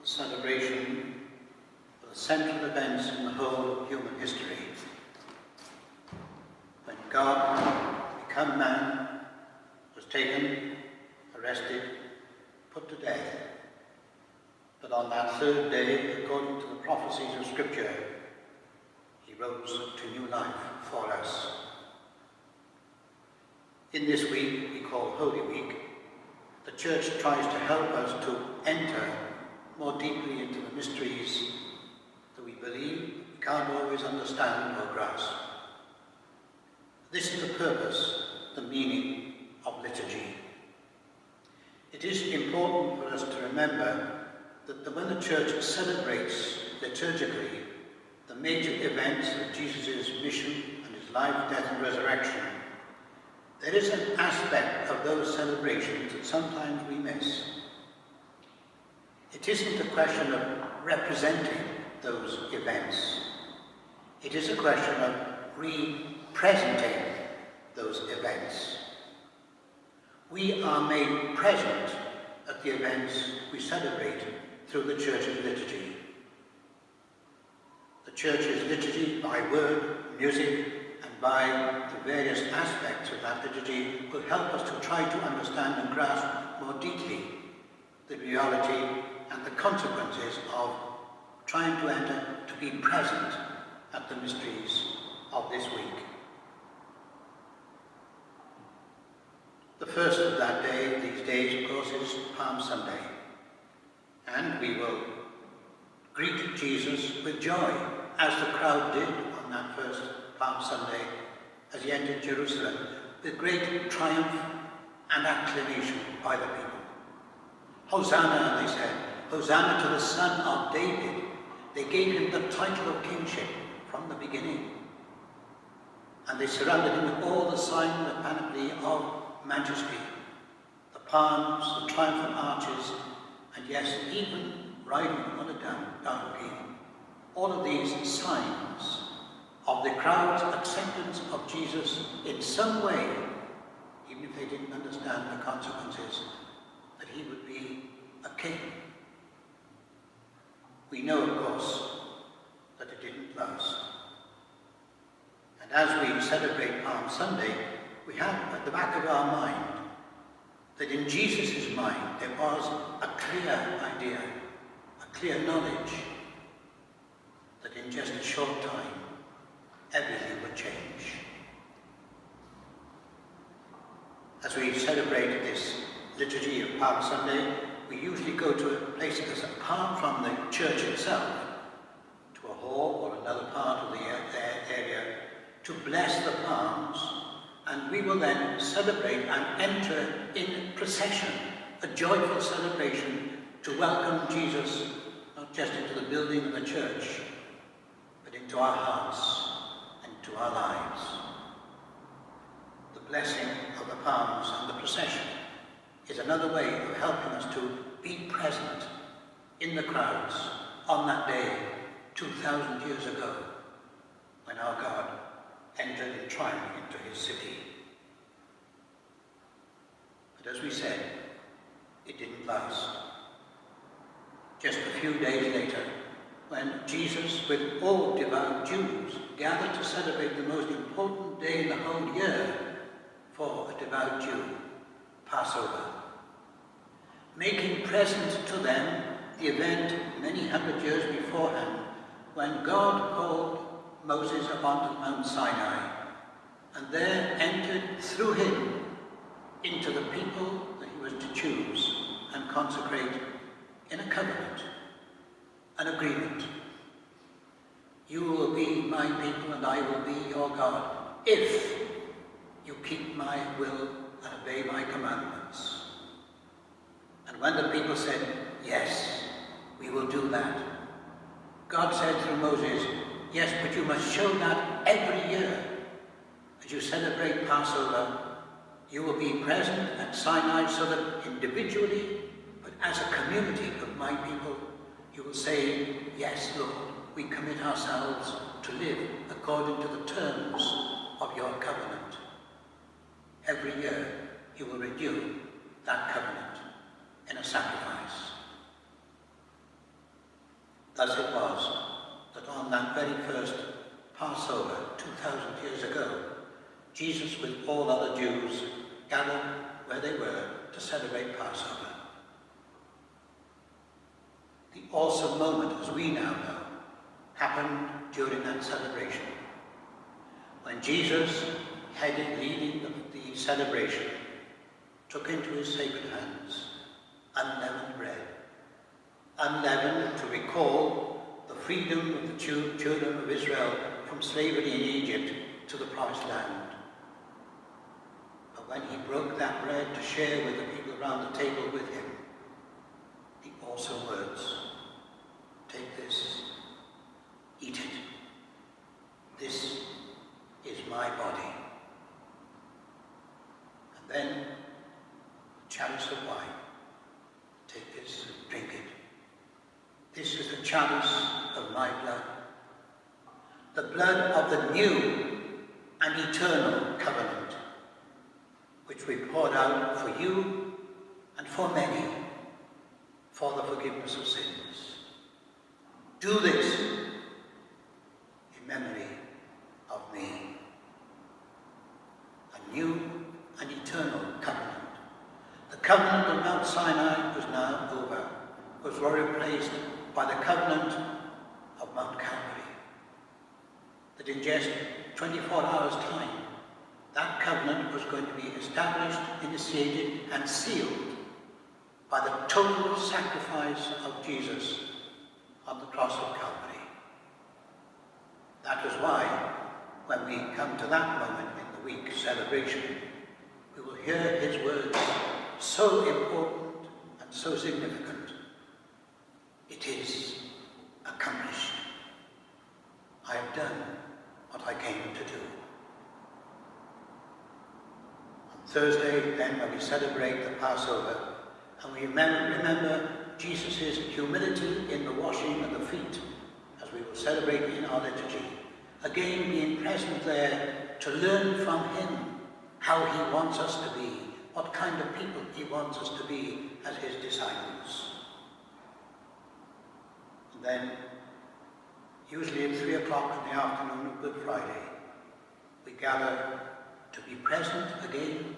celebration of the central events in the whole of human history. When God, become man, was taken, arrested, put to death, but on that third day, according to the prophecies of Scripture, he rose to new life for us. In this week we call Holy Week, the Church tries to help us to enter more deeply into the mysteries that we believe we can't always understand or grasp. This is the purpose, the meaning of liturgy. It is important for us to remember that when the Church celebrates liturgically the major events of Jesus' mission and his life, death and resurrection, there is an aspect of those celebrations that sometimes we miss. It isn't a question of representing those events. It is a question of representing those events. We are made present at the events we celebrate through the Church's liturgy. The Church's liturgy, by word, music, and by the various aspects of that liturgy, will help us to try to understand and grasp more deeply the reality and the consequences of trying to enter, to be present at the mysteries of this week. The first of that day, these days, of course, is Palm Sunday. And we will greet Jesus with joy, as the crowd did on that first Palm Sunday, as he entered Jerusalem, with great triumph and acclamation by the people. Hosanna, they said, Hosanna to the Son of David. They gave him the title of kingship from the beginning. And they surrounded him with all the sign, the panoply of majesty, the palms, the triumphant arches, and yes, even riding on a donkey. All of these signs of the crowd's acceptance of Jesus in some way, even if they didn't understand the consequences, that he would be a king. We know, of course, that it didn't last. And as we celebrate Palm Sunday, we have at the back of our mind that in Jesus' mind there was a clear idea, a clear knowledge that in just a short time everything would change. As we celebrate this liturgy of Palm Sunday, we usually go to a place that's apart from the church itself, to a hall or another part of the area, to bless the palms, and we will then celebrate and enter in procession, a joyful celebration to welcome Jesus, not just into the building of the church, but into our hearts and to our lives. The blessing of the palms and the procession is another way of helping us to be present in the crowds on that day 2,000 years ago, when our God entered in triumph into his city. But as we said, it didn't last. Just a few days later, when Jesus, with all devout Jews, gathered to celebrate the most important day in the whole year for a devout Jew, Passover, making present to them the event many hundred years beforehand, when God called Moses up onto Mount Sinai, and there entered through him into the people that he was to choose and consecrate in a covenant, an agreement. You will be my people and I will be your God, if you keep my will and obey my commandments. And when the people said, yes, we will do that, God said through Moses, yes, but you must show that every year. As you celebrate Passover, you will be present at Sinai so that individually, but as a community of my people, you will say, yes, Lord, we commit ourselves to live according to the terms of your covenant. Every year, you will renew that covenant in a sacrifice. very first Passover 2,000 years ago, Jesus with all other Jews gathered where they were to celebrate Passover. The awesome moment, as we now know, happened during that celebration, when Jesus, leading the celebration, took into his sacred hands unleavened bread, unleavened to recall the freedom of the children of Israel from slavery in Egypt to the promised land. But when he broke that bread to share with the people around the table with him, the awesome words, "Take this, eat it. This is my body." And then the chalice of wine. "Take this, drink it. This is the chalice of my blood, the blood of the new and eternal covenant, which we poured out for you and for many for the forgiveness of sins. Do this in memory of me." A new and eternal covenant. The covenant of Mount Sinai was now over, was replaced by the covenant of Mount Calvary. That in just 24 hours' time, that covenant was going to be established, initiated, and sealed by the total sacrifice of Jesus on the cross of Calvary. That was why, when we come to that moment in the week celebration, we will hear his words, so important and so significant. "It is accomplished. I have done what I came to do." On Thursday, then, when we celebrate the Passover, and we remember Jesus' humility in the washing of the feet, as we will celebrate in our liturgy, again being present there to learn from him how he wants us to be, what kind of people he wants us to be as his disciples. And then, usually at 3 o'clock in the afternoon of Good Friday, we gather to be present again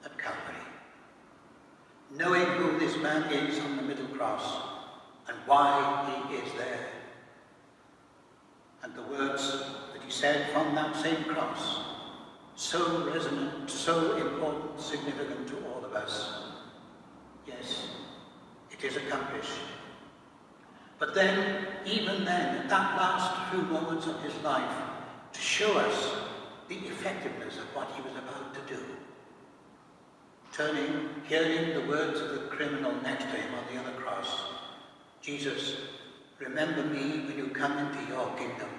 at Calvary, knowing who this man is on the middle cross and why he is there. And the words that he said from that same cross, so resonant, so important, significant to all of us. Yes, it is accomplished. But then, even then, at that last few moments of his life, to show us the effectiveness of what he was about to do. Turning, hearing the words of the criminal next to him on the other cross, "Jesus, remember me when you come into your kingdom.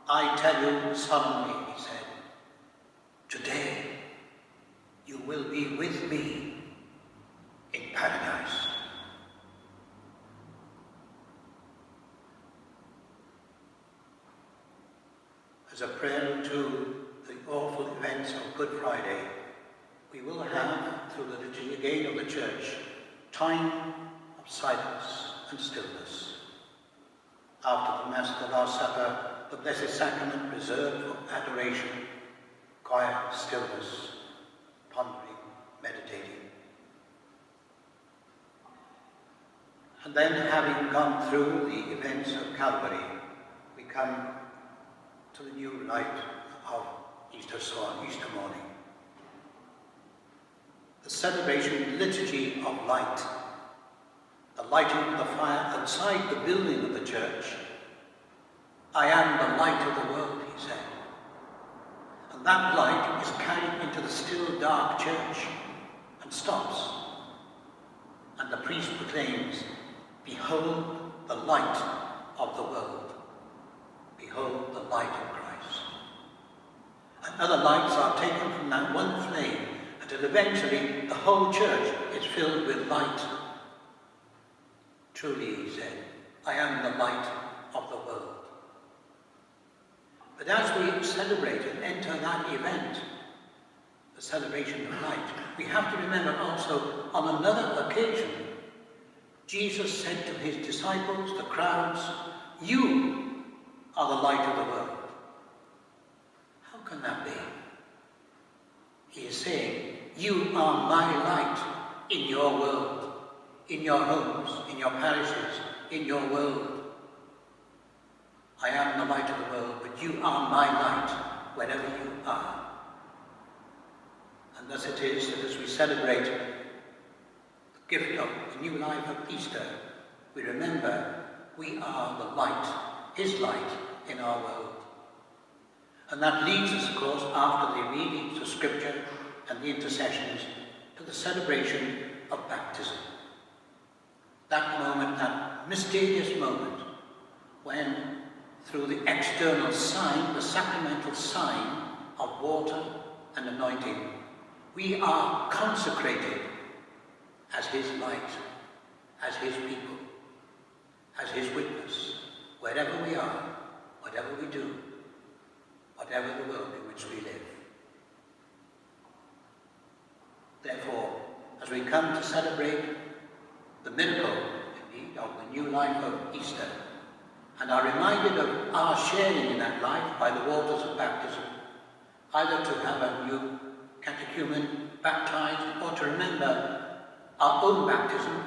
I tell you solemnly," he said, "today you will be with me in paradise." As a prayer to the awful events of Good Friday, we will have, through the liturgy again of the Church, time of silence and stillness. After the Mass of the Last Supper, the Blessed Sacrament reserved for adoration, quiet stillness, pondering, meditating. And then, having gone through the events of Calvary, we come to the new light of Easter morning. The celebration liturgy of light, the lighting of the fire outside the building of the church. "I am the light of the world," he said. And that light is carried into the still dark church and stops. And the priest proclaims, "Behold the light of the world. Behold the light of Christ." And other lights are taken from that one flame until eventually the whole church is filled with light. "Truly," he said, "I am the light of the world." But as we celebrate and enter that event, the celebration of light, we have to remember also on another occasion, Jesus said to his disciples, the crowds, "You are the light of the world." How can that be? He is saying, you are my light in your world, in your homes, in your parishes, in your world. I am the light of the world, but you are my light wherever you are. And thus it is that as we celebrate the gift of the new life of Easter, we remember we are the light, his light in our world. And that leads us, of course, after the readings of Scripture and the intercessions, to the celebration of baptism. That moment, that mysterious moment, when through the external sign, the sacramental sign of water and anointing, we are consecrated as his light, as his people, as his witness, wherever we are, whatever we do, whatever the world in which we live. Therefore, as we come to celebrate the miracle, indeed, of the new life of Easter, and are reminded of our sharing in that life by the waters of baptism, either to have a new catechumen baptized or to remember our own baptism,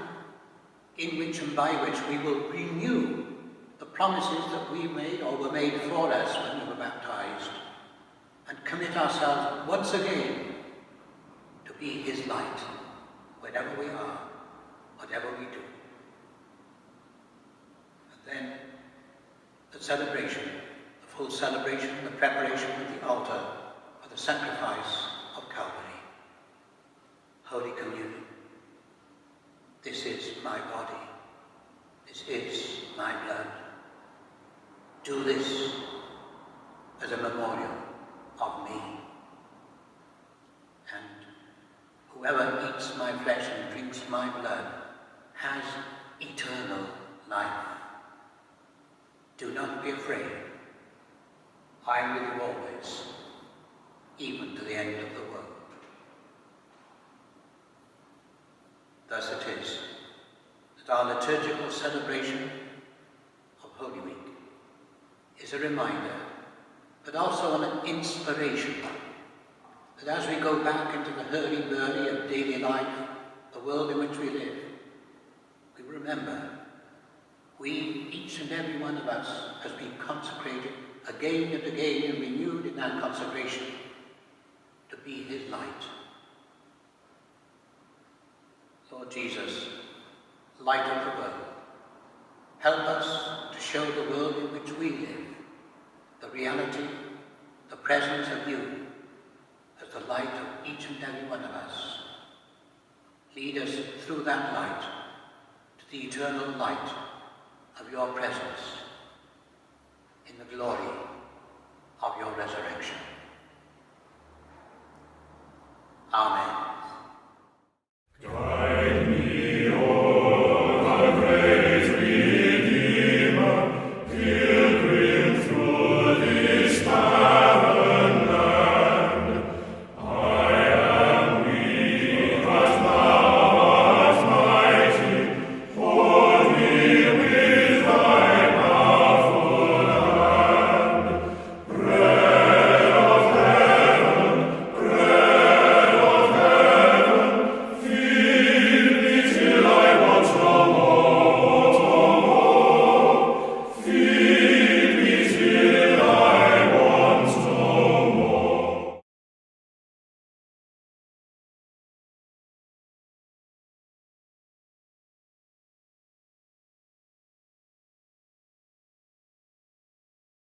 in which and by which we will renew the promises that we made or were made for us when we were baptized, and commit ourselves once again to be his light wherever we are, whatever we do. And then the celebration, the full celebration, the preparation of the altar for the sacrifice of Calvary. Holy Communion. This is my body. This is my blood. Do this as a memorial of me. And whoever eats my flesh and drinks my blood has eternal life. Do not be afraid. I am with you always, even to the end of the world. Thus it is that our liturgical celebration of Holy Week is a reminder, but also an inspiration, that as we go back into the hurly-burly of daily life, the world in which we live, we remember we, each and every one of us, has been consecrated again and again and renewed in that consecration to be his light. Lord Jesus, light of the world, help us to show the world in which we live the reality, the presence of you as the light of each and every one of us. Lead us through that light to the eternal light of your presence in the glory of your resurrection. Amen.